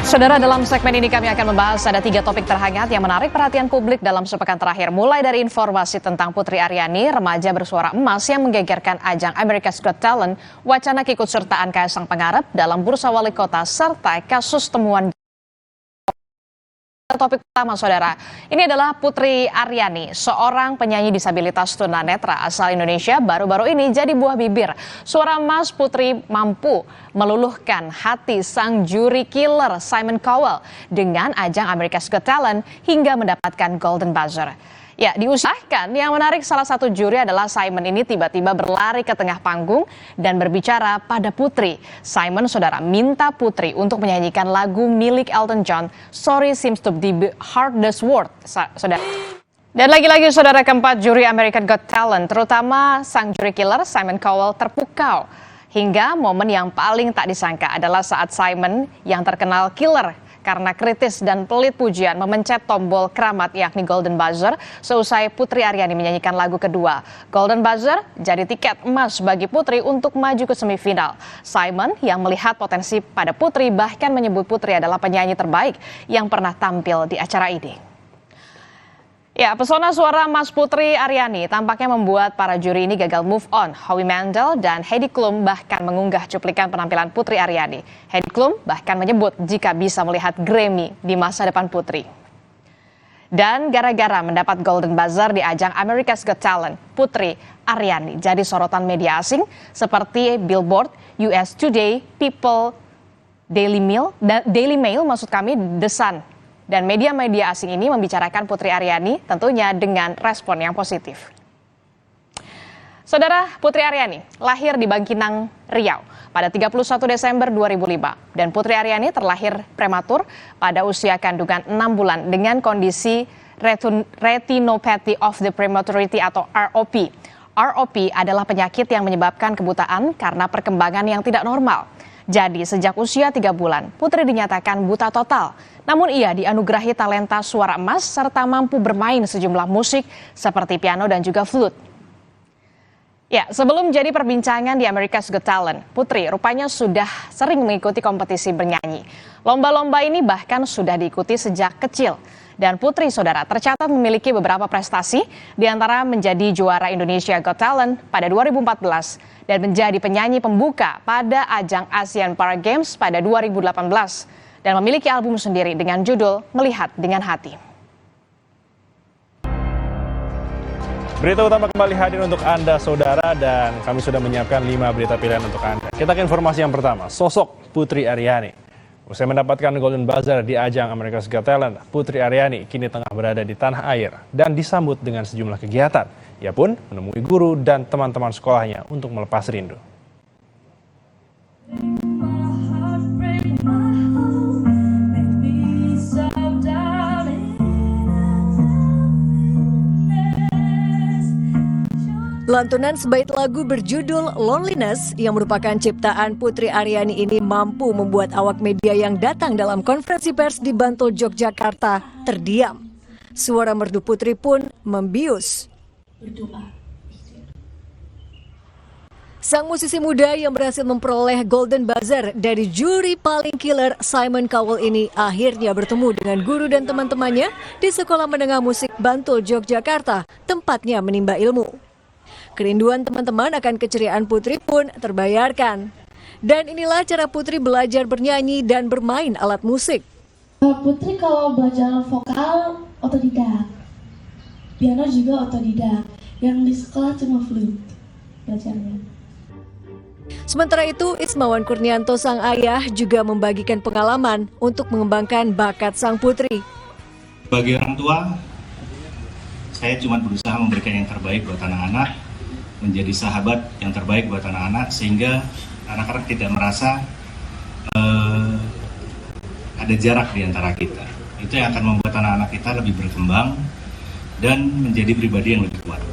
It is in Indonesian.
Saudara, dalam segmen ini kami akan membahas ada 3 topik terhangat yang menarik perhatian publik dalam sepekan terakhir. Mulai dari informasi tentang Putri Aryani, remaja bersuara emas yang menggegerkan ajang America's Got Talent, wacana keikutsertaan Kaisang Pangarep dalam bursa wali kota, serta kasus temuan. Topik pertama, saudara, ini adalah Putri Aryani, seorang penyanyi disabilitas tunanetra asal Indonesia. Baru-baru ini jadi buah bibir. Suara emas Putri mampu meluluhkan hati sang juri killer Simon Cowell dengan ajang America's Got Talent hingga mendapatkan Golden Buzzer. Ya, diusahakan yang menarik salah satu juri adalah Simon ini tiba-tiba berlari ke tengah panggung dan berbicara pada Putri. Simon, saudara, minta Putri untuk menyanyikan lagu milik Elton John, Sorry Seems to Be the Hardest Word, saudara. Dan lagi-lagi, saudara, keempat juri American Got Talent, terutama sang juri killer Simon Cowell, terpukau. Hingga momen yang paling tak disangka adalah saat Simon yang terkenal killer karena kritis dan pelit pujian memencet tombol keramat yakni Golden Buzzer seusai Putri Aryani menyanyikan lagu kedua. Golden Buzzer jadi tiket emas bagi Putri untuk maju ke semifinal. Simon yang melihat potensi pada Putri bahkan menyebut Putri adalah penyanyi terbaik yang pernah tampil di acara ini. Ya, pesona suara emas Putri Aryani tampaknya membuat para juri ini gagal move on. Howie Mandel dan Heidi Klum bahkan mengunggah cuplikan penampilan Putri Aryani. Heidi Klum bahkan menyebut jika bisa melihat Grammy di masa depan Putri. Dan gara-gara mendapat Golden Buzzer di ajang America's Got Talent, Putri Aryani jadi sorotan media asing seperti Billboard, US Today, People, Daily Mail, The Sun. Dan media-media asing ini membicarakan Putri Aryani tentunya dengan respon yang positif. Saudara, Putri Aryani lahir di Bangkinang, Riau pada 31 Desember 2005. Dan Putri Aryani terlahir prematur pada usia kandungan 6 bulan dengan kondisi retinopathy of the prematurity atau ROP. ROP adalah penyakit yang menyebabkan kebutaan karena perkembangan yang tidak normal. Jadi sejak usia 3 bulan, Putri dinyatakan buta total. Namun ia dianugerahi talenta suara emas serta mampu bermain sejumlah musik seperti piano dan juga flute. Ya, sebelum jadi perbincangan di America's Got Talent, Putri rupanya sudah sering mengikuti kompetisi bernyanyi. Lomba-lomba ini bahkan sudah diikuti sejak kecil. Dan Putri, saudara, tercatat memiliki beberapa prestasi, diantara menjadi juara Indonesia Got Talent pada 2014 dan menjadi penyanyi pembuka pada ajang Asian Para Games pada 2018 dan memiliki album sendiri dengan judul Melihat Dengan Hati. Berita utama kembali hadir untuk Anda, saudara, dan kami sudah menyiapkan 5 berita pilihan untuk Anda. Kita ke informasi yang pertama, sosok Putri Aryani. Usai mendapatkan Golden Buzzer di ajang America's Got Talent, Putri Aryani kini tengah berada di tanah air dan disambut dengan sejumlah kegiatan. Ia pun menemui guru dan teman-teman sekolahnya untuk melepas rindu. Lantunan sebaik lagu berjudul Loneliness yang merupakan ciptaan Putri Aryani ini mampu membuat awak media yang datang dalam konferensi pers di Bantul, Yogyakarta terdiam. Suara merdu Putri pun membius. Sang musisi muda yang berhasil memperoleh Golden Buzzer dari juri paling killer Simon Cowell ini akhirnya bertemu dengan guru dan teman-temannya di Sekolah Menengah Musik Bantul, Yogyakarta, tempatnya menimba ilmu. Kerinduan teman-teman akan keceriaan Putri pun terbayarkan. Dan inilah cara Putri belajar bernyanyi dan bermain alat musik. Putri kalau belajar vokal otodidak, piano juga otodidak. Yang di sekolah cuma flute belajarnya. Sementara itu, Ismawan Kurnianto sang ayah juga membagikan pengalaman untuk mengembangkan bakat sang putri. Bagi orang tua, saya cuma berusaha memberikan yang terbaik buat anak-anak, menjadi sahabat yang terbaik buat anak-anak, sehingga anak-anak tidak merasa ada jarak di antara kita. Itu yang akan membuat anak-anak kita lebih berkembang dan menjadi pribadi yang lebih kuat.